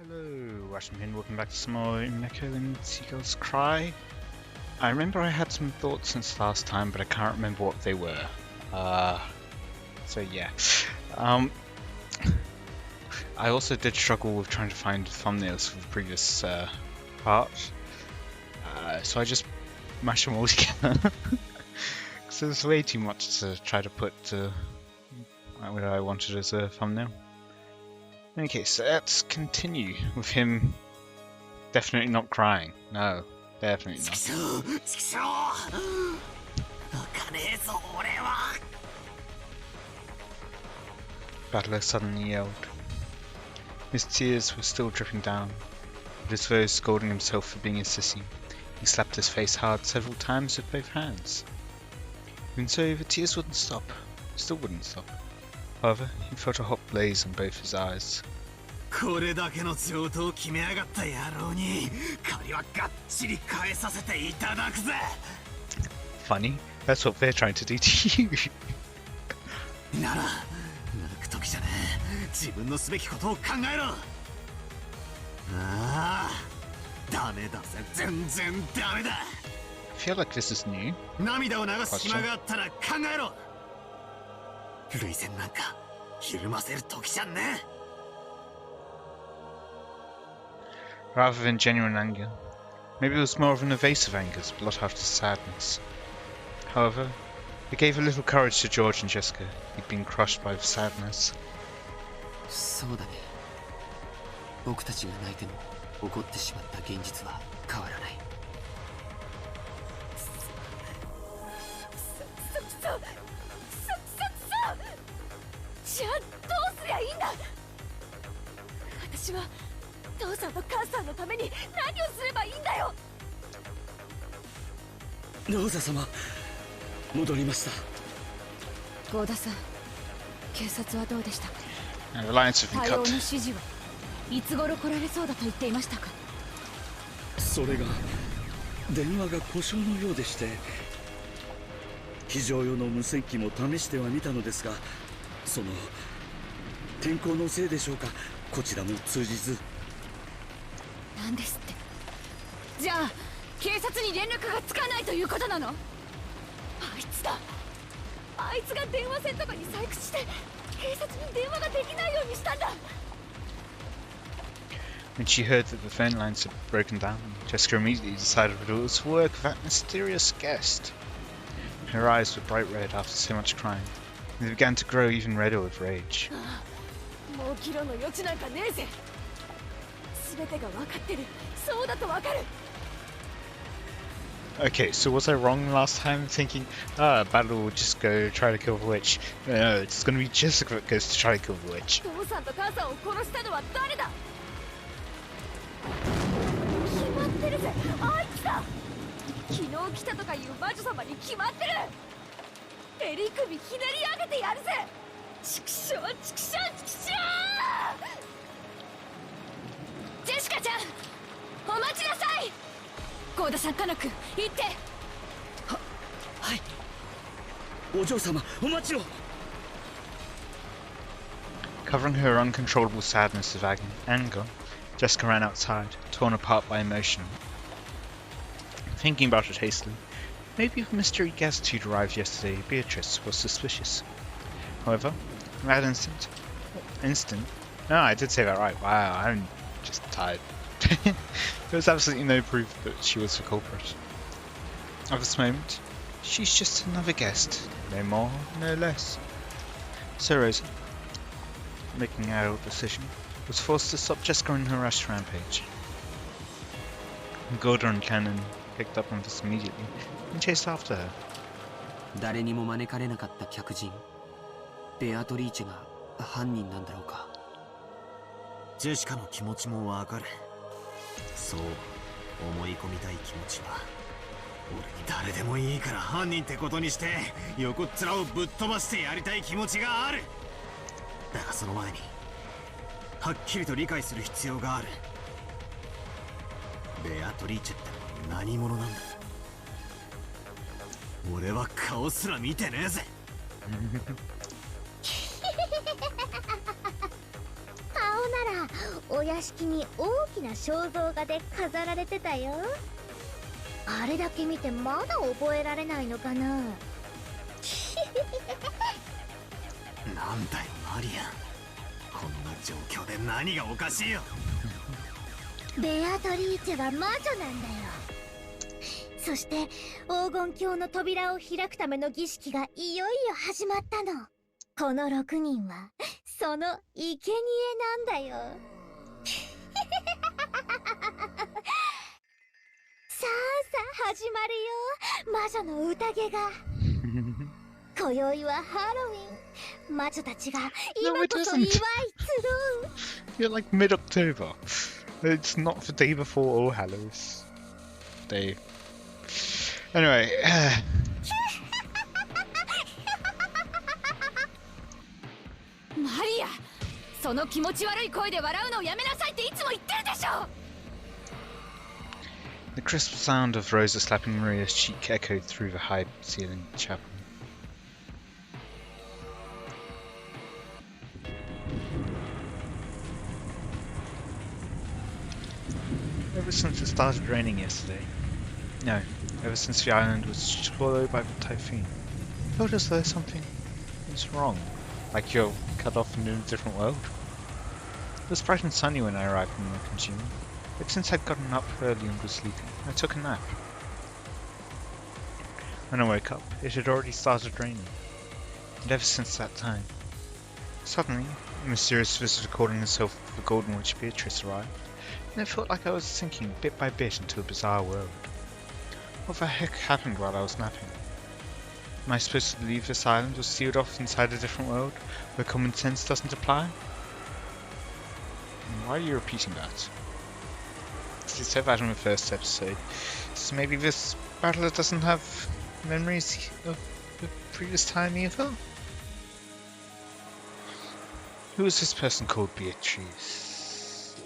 Hello, Watem here, and welcome back to some more Umineko When Seagulls Cry. I remember I had some thoughts since last time, but I can't remember what they were. So yeah. I also did struggle with trying to find thumbnails for the previous part. So I just mashed them all together. Because there's way too much to try to put what I wanted as a thumbnail. Okay, so let's continue with him definitely not crying. No, definitely not. Battler suddenly yelled. His tears were still dripping down, but as though scolding himself for being a sissy, he slapped his face hard several times with both hands. Even so, the tears wouldn't stop. Still wouldn't stop. However, he felt a hot blaze in both his eyes. Funny, that's what they're trying to do to you. I feel like this is new. Rather than genuine anger, maybe it was more of an evasive anger's blot after sadness. However, it gave a little courage to George and Jessica, who'd been crushed by the sadness. And the lines have been cut. それが電話が故障のようでして、非常用の無線機も試してはみたのですが、その天候のせいでしょうか、こちらも通じず。なんですって。じゃあ警察に連絡がつかないということなの？あいつだ。あいつが電話線とかに細工して警察に電話ができないようにしたんだ。 When she heard that the phone lines had broken down, Jessica immediately decided that it was the work of that mysterious guest. Her eyes were bright red after so much crying, and they began to grow even redder with rage. Okay, so was I wrong last time thinking, Battle will just go try to kill the witch? No, it's gonna be Jessica that goes to try to kill the witch. Covering her uncontrollable sadness of anger, Jessica ran outside, torn apart by emotion. Thinking about it hastily, maybe the mystery guest who'd arrived yesterday, Beatrice, was suspicious. However, in that instant, no, I did say that right. Wow, I'm just tired. There was absolutely no proof that she was the culprit. At this moment, she's just another guest, no more, no less. So Rosa, making an adult decision, was forced to stop Jessica in her rush rampage. Gordon and Cannon picked up on this immediately and chased after her. 誰にも招かれなかった客人ベアトリーチェが犯人なんだろうか。ジェシカの気持ちもわかる。そう思い込みたい気持ちは俺に誰でもいいから犯人ってことにして横っ面をぶっ飛ばしてやりたい気持ちがある。だがその前にはっきりと理解する必要がある。ベアトリーチェって何者なんだ。俺は顔すら見てねえぜ。顔ならお屋敷に大きな肖像画で飾られてたよ。あれだけ見てまだ覚えられないのかな。なんだよマリア、こんな状況で何がおかしいよ。ベアトリーチェは魔女なんだよ。そして黄金鏡の扉を開くための儀式がいよいよ始まったの。この6人はその生贄なんだよ。さあ始まるよ、魔女の宴が。今宵はハロウィン。魔女たちが今こそ祝い集う。 You're like mid-October. It's not the day before All Hallows Day. Anyway, マリア、その気持ち悪い声で笑うのをやめなさいっていつも言ってるでしょ。 the crisp sound of Rosa slapping Maria's cheek echoed through the high-ceilinged chapel. Ever since it started raining yesterday, no, ever since the island was swallowed by the typhoon, I felt as though something was wrong, like you're cut off and in a different world. It was bright and sunny when I arrived in the consumer, but since I'd gotten up early and was sleeping, I took a nap. When I woke up, it had already started raining, and ever since that time, suddenly, a mysterious visitor calling herself the Golden Witch Beatrice arrived, and it felt like I was sinking bit by bit into a bizarre world. What the heck happened while I was napping? Am I supposed to leave this island or sealed off inside a different world where common sense doesn't apply? And why are you repeating that? You said that in the first episode, so maybe this battler doesn't have memories of the previous time either? Who is this person called Beatrice?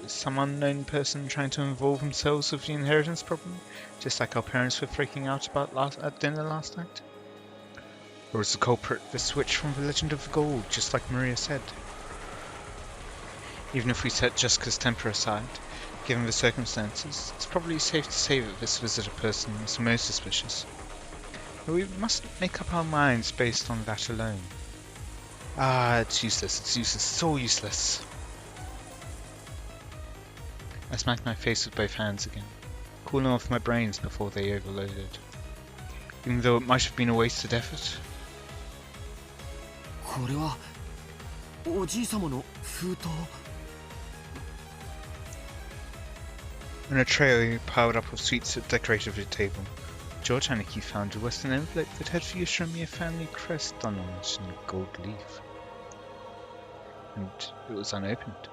Some unknown person trying to involve themselves with the inheritance problem, just like our parents were freaking out about at dinner last night? Or is the culprit this witch from the Legend of the Gold, just like Maria said? Even if we set Jessica's temper aside, given the circumstances, it's probably safe to say that this visitor person is the most suspicious. But we mustn't make up our minds based on that alone. Ah, it's useless, it's all useless. I smacked my face with both hands again, cooling off my brains before they overloaded. Even though it might have been a wasted effort. これはおじい様の封筒。 On a tray piled up of sweets that decorated the table, George Haneke found a Western envelope that had the Ushamiya family crest done on it in a gold leaf. And it was unopened.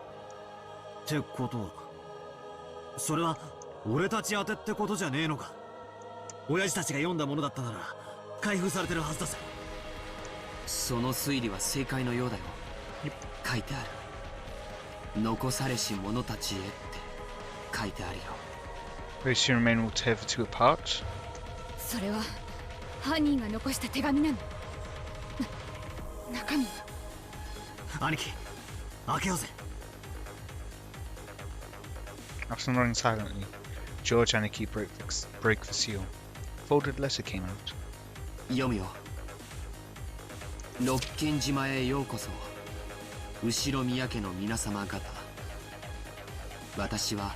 ってことは、それは俺たち宛てってことじゃねえのか。親父たちが読んだものだったなら開封されてるはずだぜ。その推理は正解のようだよ。書いてある。残されし者たちへって書いてあるよ。 Those who remain will tear the two apart. それは犯人が残した手紙なの。中身は。兄貴、開けようぜ。 After nodding silently, George Haneke broke the seal. A folded letter came out. 読むよ。六軒島へようこそ。後ろ宮家の皆様方。私は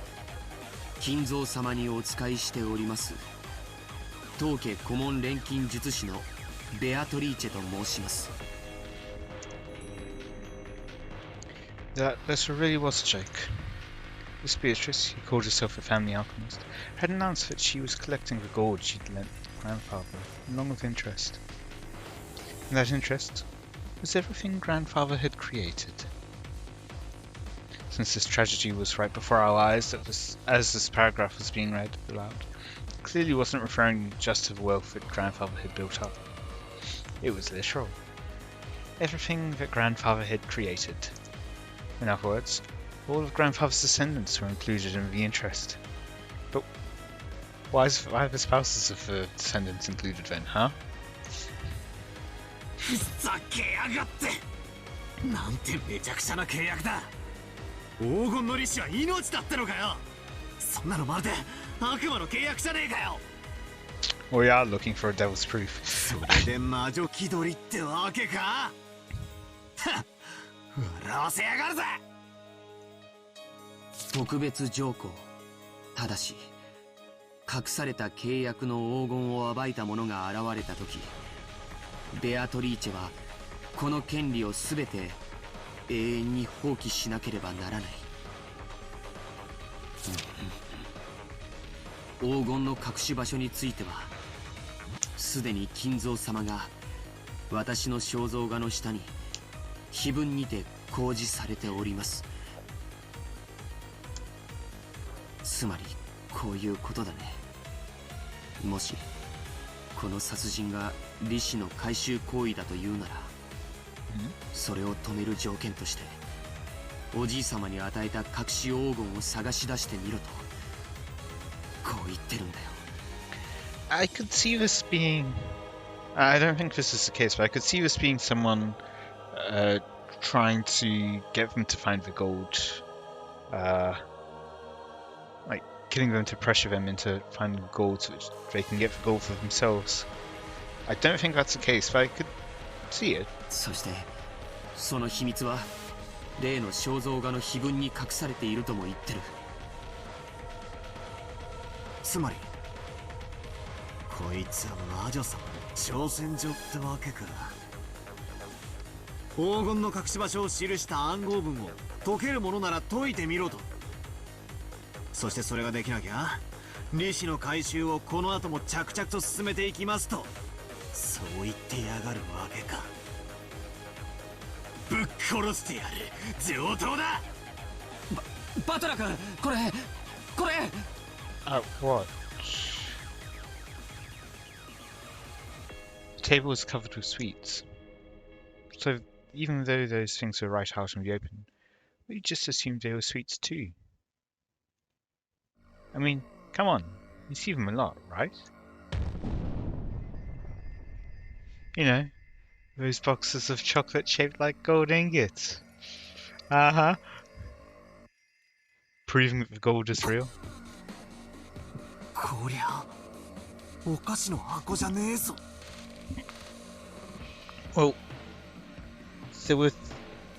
金蔵様にお仕えしております当家顧問錬金術師のベアトリーチェと申します。 That letter really was a joke. Miss Beatrice, who called herself a family alchemist, had announced that she was collecting the gold she'd lent Grandfather, along with interest. And that interest was everything Grandfather had created. Since this tragedy was right before our eyes as this paragraph was being read aloud, it clearly wasn't referring just to the wealth that Grandfather had built up. It was literal. Everything that Grandfather had created. In other words, all of Grandfather's descendants were included in the interest. But why are the spouses of the descendants included then, huh? ふざけやがって。なんてめちゃくちゃな契約だ。黄金の利子は命だってのかよ。そんなのまるで悪魔の契約じゃねえかよ。 We are looking for a devil's proof. それで魔女気取りってわけか。笑わせやがるぜ。特別条項。ただし隠された契約の黄金を暴いた者が現れた時、ベアトリーチェはこの権利を全て永遠に放棄しなければならない。黄金の隠し場所についてはすでに金蔵様が私の肖像画の下に碑文にて公示されております。つまりこういうことだね。もしこの殺人が利子の回収行為だというなら、それを止める条件としておじい様に与えた隠し黄金を探し出してみろとこう言ってるんだよ。 I could see this being... I don't think this is the case, but I could see this being someone trying to get them to find the gold. Like, killing them to pressure them into finding gold so they can get the gold for themselves. I don't think that's the case, but I could see it. そしてその秘密は例の肖像画の碑文に隠されているとも言ってる。つまりこいつは魔女様の挑戦状ってわけか。黄金の隠し場所を記した暗号文を解けるものなら解いてみろと。そしてそれができなきゃ利子の回収をこの後も着々と進めていきますとそう言ってやがるわけか。ぶっ殺してやる上等だ。バトラ君、これWhat? The table was covered with sweets. So even though those things were right out in the open, we just assumed they were sweets too. I mean, come on, you see them a lot, right? You know, those boxes of chocolate shaped like gold ingots. Proving that the gold is real. こりゃお菓子の箱じゃねえぞ。 Well, there were,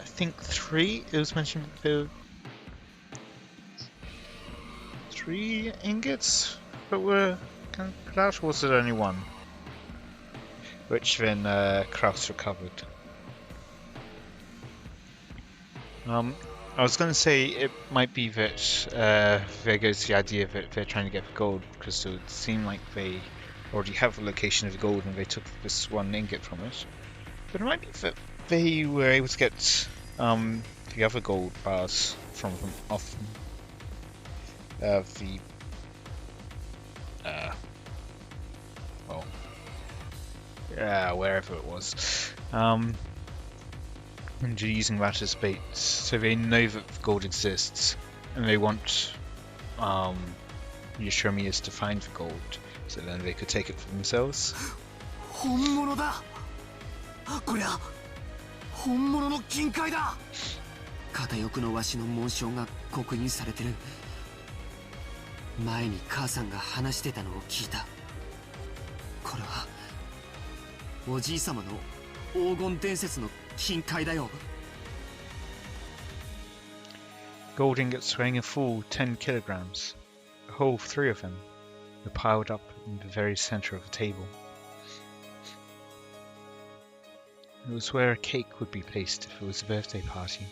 I think, 3. It was mentioned that there were 3 ingots that were kind of put out, or was it only 1? Which then Kraus recovered. I was going to say it might be that there goes the idea that they're trying to get the gold because it would seem like they already have the location of the gold and they took this 1 ingot from it. But it might be that they were able to get the other gold bars from them off wherever it was. And you're using that as bait, so they know that gold exists, and they want Yoshimiya's to find the gold, so then they could take it for themselves. 本物だ。こりゃ本物の金塊だ。片翼のわしの紋章が刻印されてる。前に母さんが話してたのを聞いた。これはおじい様の黄金伝説の金塊だよ。 Gold ingots weighing a full 10 kilograms. A whole 3 of them were piled up in the very center of the table. It was where a cake would be placed if it was a birthday party.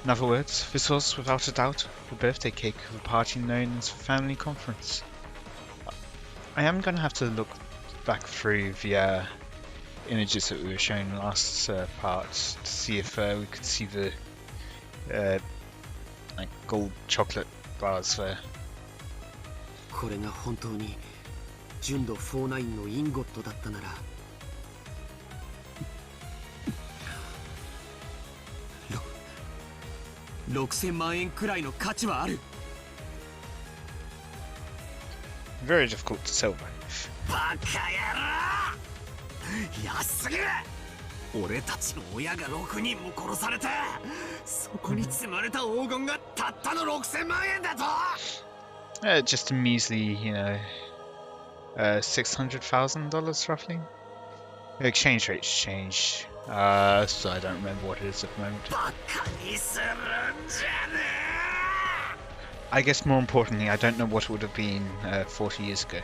In other words, this was, without a doubt, the birthday cake of a party known as the Family Conference. I am going to have to look back through the images that we were shown in the last part to see if we could see the like gold chocolate bars there. これが本当に純度49のインゴットだったなら6000万円くらいの価値はある。 Very difficult to sell by. バカ野郎！安すぎる！俺たちの親が6人も殺されて、そこに積まれた黄金がたったの6000万円だと。 Just a measly, $600,000 roughly. The exchange rate's changed, so I don't remember what it is at the moment. バカにするんじゃね I guess more importantly, I don't know what it would have been 40 years ago.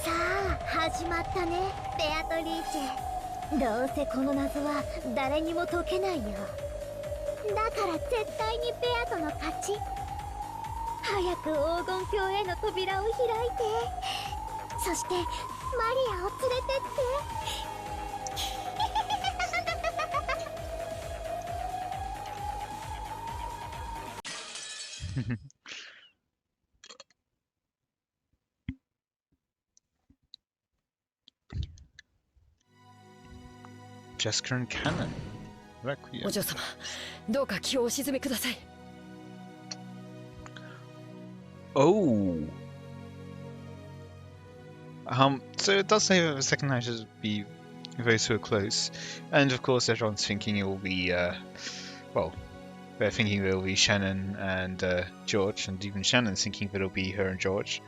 さあ始まったね、ベアトリーチェ。どうせこの謎は誰にも解けないよ。だから絶対にベアとの勝ち。早く黄金鏡への扉を開いて、そしてマリアを連れてって。Jessica and Cannon. Requiem. お嬢様、どうか気をお静めください。 Oh. So it does say that the second night is be those who are close, and of course everyone's thinking it will be, well, they're thinking it will be Shannon and George, and even Shannon's thinking that it'll be her and George,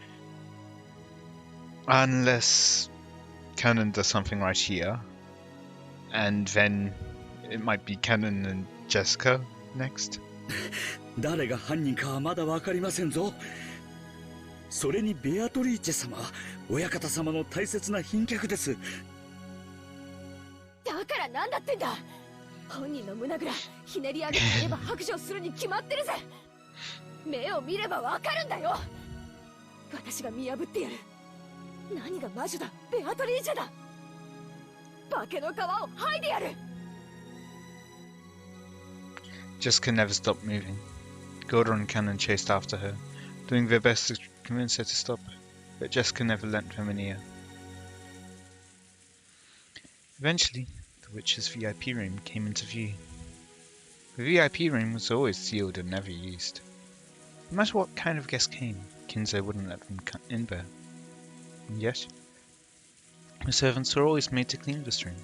unless Cannon does something right here, and then it might be Cannon and Jessica next. 誰が犯人かはまだ分かりませんぞ。それにベアトリーチェ様は親方様の大切な賓客です。だからなんだってんだ。本人の胸ぐらひねり上げていれば白状するに決まってるぜ。目を見ればわかるんだよ。私が見破ってやる。何が魔女だ、ベアトリーチェだ。化けの皮を剥いでやる。 Jessica never stopped moving. Gordon and Cannon chased after her, doing their best to convince her to stop, but Jessica never lent them an ear. Eventually, the witch's VIP room came into view. The VIP room was always sealed and never used. No matter what kind of guest came, Kinzo wouldn't let them in there. And yet, the servants were always made to clean this room,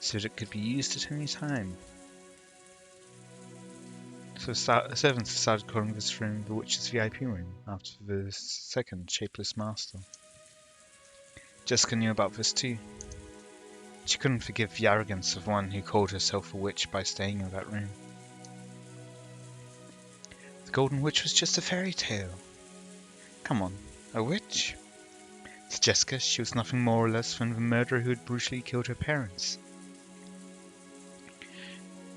so that it could be used at any time. So the servants started calling this room the Witch's VIP room, after the second shapeless master. Jessica knew about this too. She couldn't forgive the arrogance of one who called herself a witch by staying in that room. The Golden Witch was just a fairy tale. Come on, a witch? To Jessica, she was nothing more or less than the murderer who had brutally killed her parents.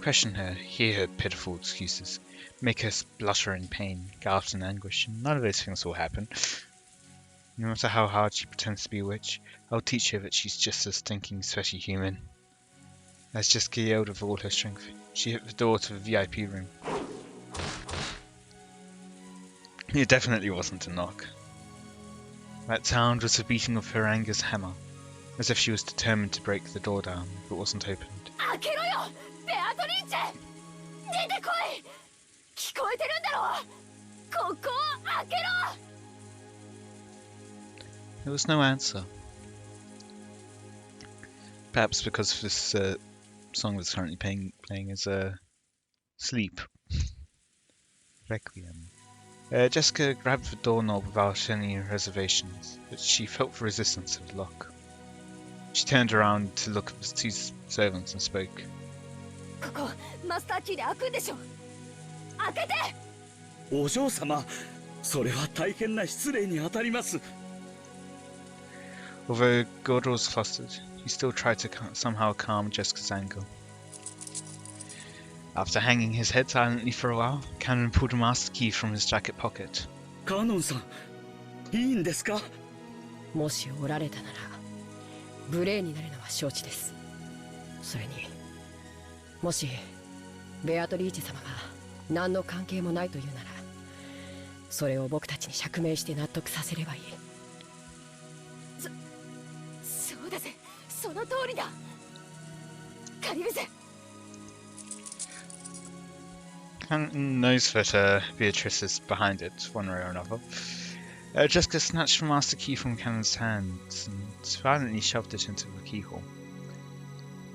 Question her, hear her pitiful excuses, make her splutter in pain, gasp in anguish, and none of those things will happen. No matter how hard she pretends to be a witch, I'll teach her that she's just a stinking, sweaty human. As Jessica yelled with all her strength, she hit the door to the VIP room. It definitely wasn't a knock. That sound was the beating of her anger's hammer, as if she was determined to break the door down, but wasn't opened. 開けろよ、ベアトリーチェ。出てこい。聞こえてるんだろ。ここを開けろ。 There was no answer. Perhaps because this song that's currently playing is Sleep. Requiem. Jessica grabbed the doorknob without any reservations, but she felt the resistance of the lock. She turned around to look at the two servants and spoke. ここマスターキーで開くんでしょ。開けて。お嬢様、それは大変な失礼に当たります。 Although Gordon was flustered, he still tried to somehow calm Jessica's anger. After hanging his head silently for a while, Cannon pulled a master key from his jacket pocket. カノンさん、いいんですか？もしおられたなら無礼になるのは承知です。それにもしベアトリーチェ様が何の関係もないというなら、それを僕たちに釈明して納得させればいい。そうだぜ、その通りだ。借りるぜ。 Cannon knows that Beatrice is behind it, one way or another. Jessica snatched the master key from Cannon's hands and violently shoved it into the keyhole.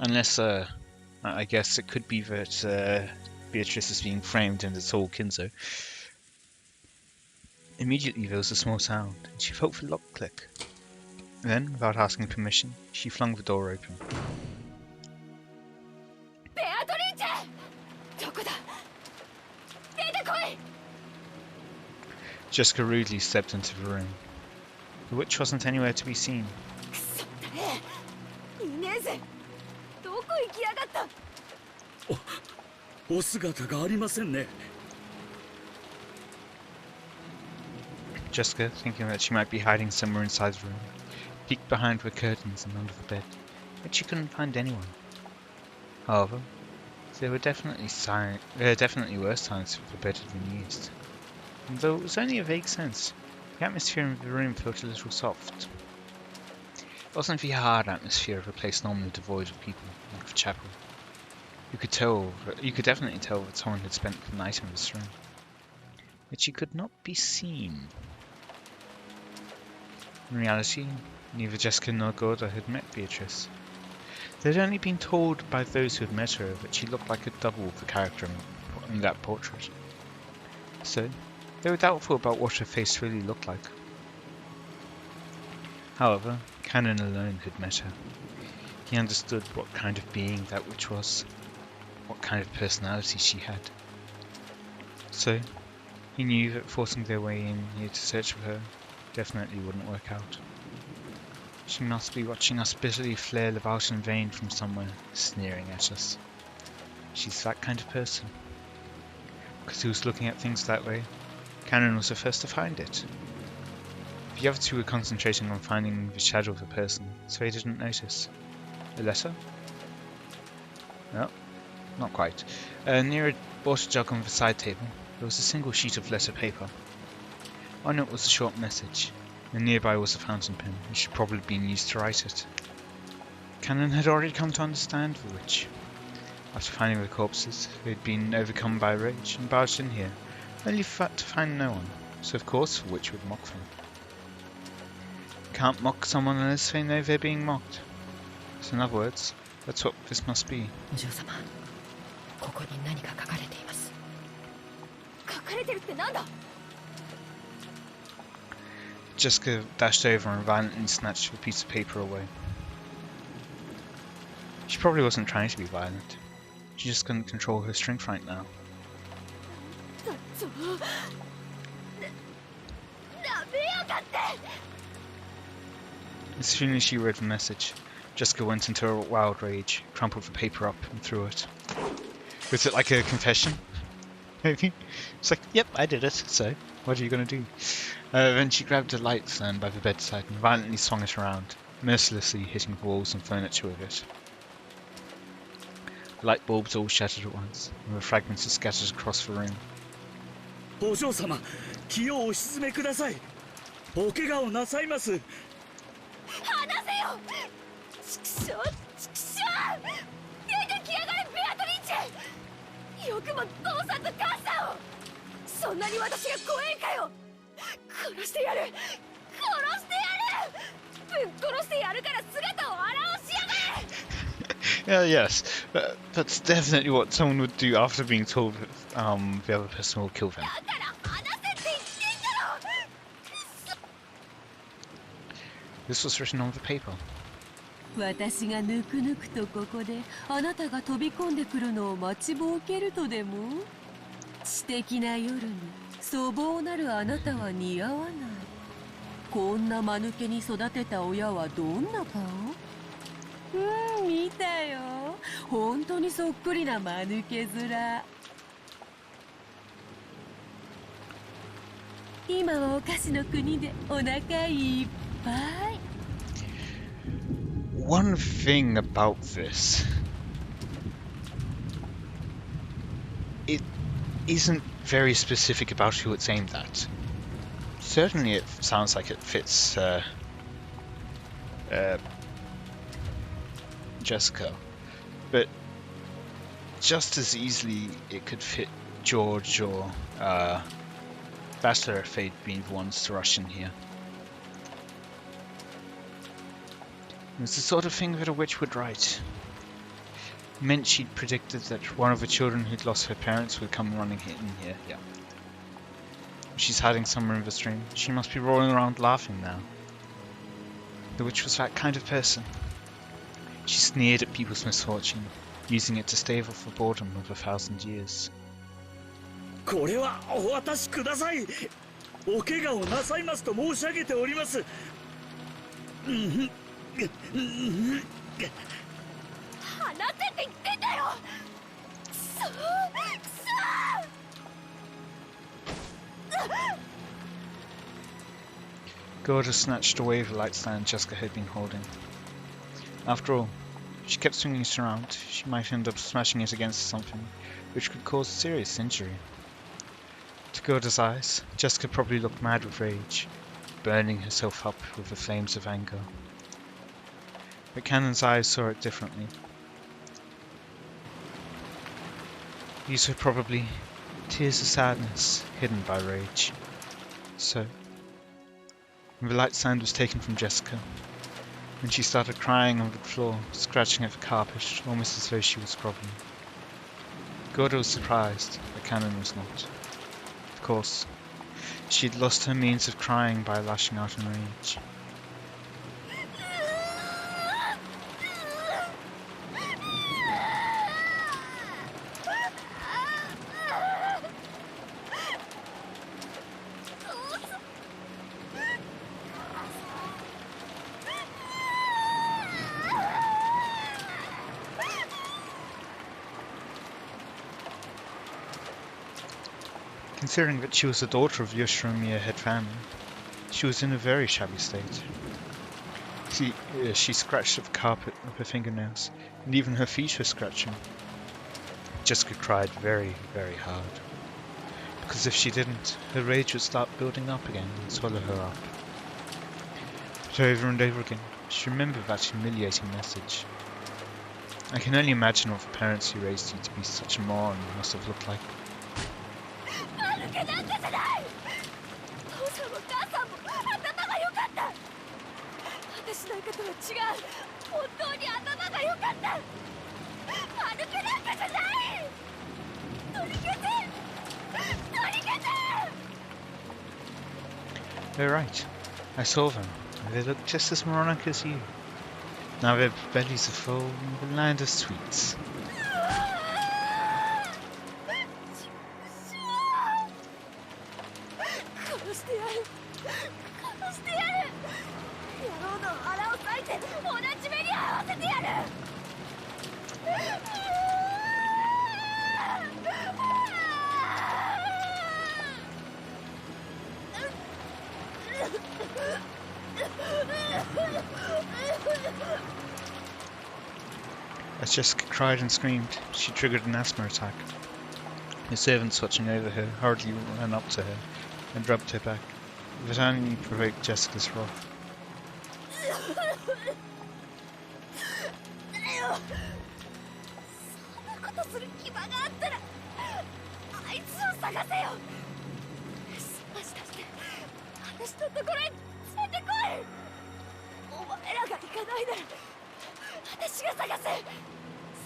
Unless, I guess it could be that Beatrice is being framed and it's all Kinzo. Immediately there was a small sound, and she felt the lock click. Then, without asking permission, she flung the door open. Beatrice! どこだ? 出てこい! Jessica rudely stepped into the room. The witch wasn't anywhere to be seen. くそったね. イネゼ, どこ行きやがった? お姿がありませんね。 Jessica, thinking that she might be hiding somewhere inside the room, peeked behind the curtains and under the bed, but she couldn't find anyone. However, there were definitely worse times for the bed had been used. And though it was only a vague sense, the atmosphere in the room felt a little soft. It wasn't the hard atmosphere of a place normally devoid of people, like the chapel. You could definitely tell that someone had spent the night in this room. But she could not be seen. In reality, neither Jessica nor Gorda had met Beatrice. They had only been told by those who had met her that she looked like a double of the character in that portrait. So, they were doubtful about what her face really looked like. However, Cannon alone had met her. He understood what kind of being that witch was, what kind of personality she had. So, he knew that forcing their way in here to search for her definitely wouldn't work out. She must be watching us bitterly flail about in vain from somewhere, sneering at us. She's that kind of person. Because he was looking at things that way, Cannon was the first to find it. The other two were concentrating on finding the shadow of the person, so he didn't notice. A letter? No, not quite. Near a water jug on the side table, there was a single sheet of letter paper. On it was a short message, and nearby was a fountain pen, which had probably been used to write it. Cannon had already come to understand the witch. After finding the corpses, they had been overcome by rage and barged in here, only to find no one, so of course the witch would mock them. Can't mock someone unless they know they're being mocked. So in other words, that's what this must be. お嬢様、ここに何か書かれています。書かれてるってなんだ? Jessica dashed over and violently snatched the piece of paper away. She probably wasn't trying to be violent. She just couldn't control her strength right now. As soon as she read the message, Jessica went into a wild rage, crumpled the paper up and threw it. Was it like a confession? Maybe? It's like, yep, I did it, so what are you going to do? Then she grabbed a light stand by the bedside and violently swung it around, mercilessly hitting the walls and furniture with it. The light bulbs all shattered at once, and the fragments are scattered across the room. お嬢様、気をお沈めください。お怪我をなさいます。離せよ！畜生！畜生！出てきやがれ、ベアトリーチェ！よくも父さんと母さんを！そんなに私が怖えかよ！殺してやる！殺してやる！ぶっ殺してやるから姿を現しやがれ！ Yeah, yes, that's definitely what someone would do after being told the other person will kill them. This was written on the paper. 私がぬくぬくとここであなたが飛び込んでくるのを待ちぼうけるとでも？知的な夜に粗暴なるあなたは似合わない。こんな間抜けに育てた親はどんな顔？見たよ。本当にそっくりな間抜け面。今はお菓子の国でお腹いっぱい。One thing about this, it isn't very specific about who it's aimed at. Certainly it sounds like it fits Jessica, but just as easily it could fit George or Bachelor and Fate being the ones to rush in here. It was the sort of thing that a witch would write. It meant she'd predicted that one of the children who'd lost her parents would come running in here. Yeah. She's hiding somewhere in the stream. She must be rolling around laughing now. The witch was that kind of person. She sneered at people's misfortune, using it to stave off the boredom of 1,000 years. これはお渡しください。お怪我をなさいますと申し上げております。離せって言ってんだよ。くそくそ。Gorda snatched away the light stand Jessica had been holding. After all, if she kept swinging it around, she might end up smashing it against something, which could cause serious injury. To Gorda's eyes, Jessica probably looked mad with rage, burning herself up with the flames of anger. But Cannon's eyes saw it differently. These were probably tears of sadness hidden by rage. So, when the light stand was taken from Jessica, and she started crying on the floor, scratching at the carpet, almost as though she was groveling. Gorda was surprised, but Cannon was not. Of course, she had lost her means of crying by lashing out in rage. Considering that she was the daughter of Yoshiromiya head family, she was in a very shabby state. She scratched at the carpet with her fingernails, and even her feet were scratching. Jessica cried very, very hard, because if she didn't, her rage would start building up again and swallow her up. But over and over again, she remembered that humiliating message. I can only imagine what the parents who raised you to be such a moron must have looked like. なんかじゃない。父さんも母さんも頭が良かった。私なんかとは違う。本当に頭が良かった。歩けなんかじゃない。取り消せ。取り消せ。 They're right. I saw them. They look just as moronic as you. Now their bellies are full in the land of sweets. As Jessica cried and screamed, she triggered an asthma attack. The servants watching over her hurriedly ran up to her and rubbed her back. That only provoked Jessica's wrath.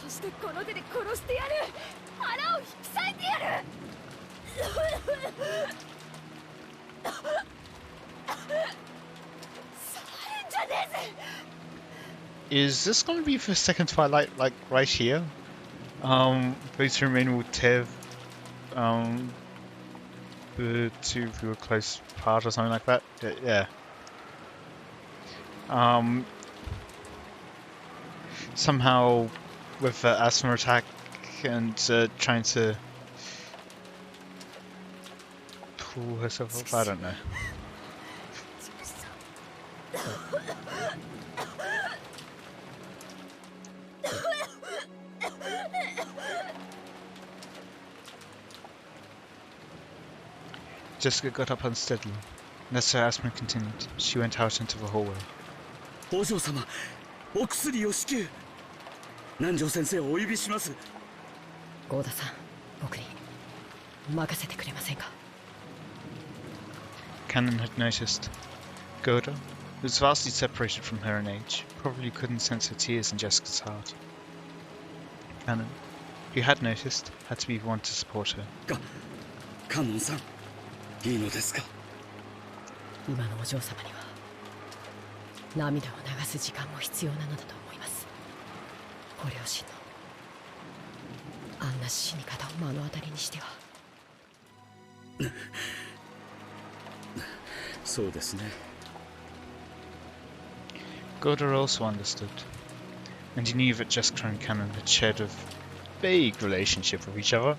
そしてこの手で殺してやる。腹を引き裂いてやる。Is this going to be the second Twilight, like right here? Both remain with Tev, the two who were close apart or something like that. Yeah. Somehow with the asthma attack and trying to pull herself up, I don't know. Jessica got up unsteadily, and as her asthma continued, she went out into the hallway. お嬢様、お薬を至急。南條先生をお呼びします。郷田さん、僕に任せてくれませんか。Canon had noticed. Goda, who was vastly separated from her in age, probably couldn't sense her tears in Jessica's heart. Canon, who had noticed, had to be one to support her. カノンさん、いいのですか？今のお嬢様には涙を流す時間も必要なのだと思います。ご両親のあんな死に方を目の当たりにしては。そうですね。Goda also understood, and he knew that Jessica and Canon had shared a vague relationship with each other,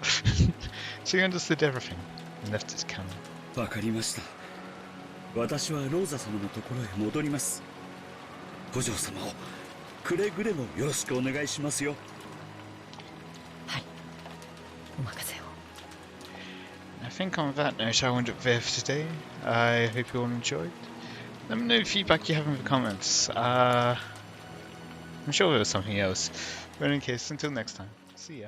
so he understood everything and left his Canon. わかりました。私はローザ様のところへ戻ります。お嬢様をくれぐれもよろしくお願いしますよ。はい、お任せを。I think on that note I will end up there for today. I hope you all enjoyed. Let me know the feedback you have in the comments. I'm sure there was something else. But in any case, until next time, see ya.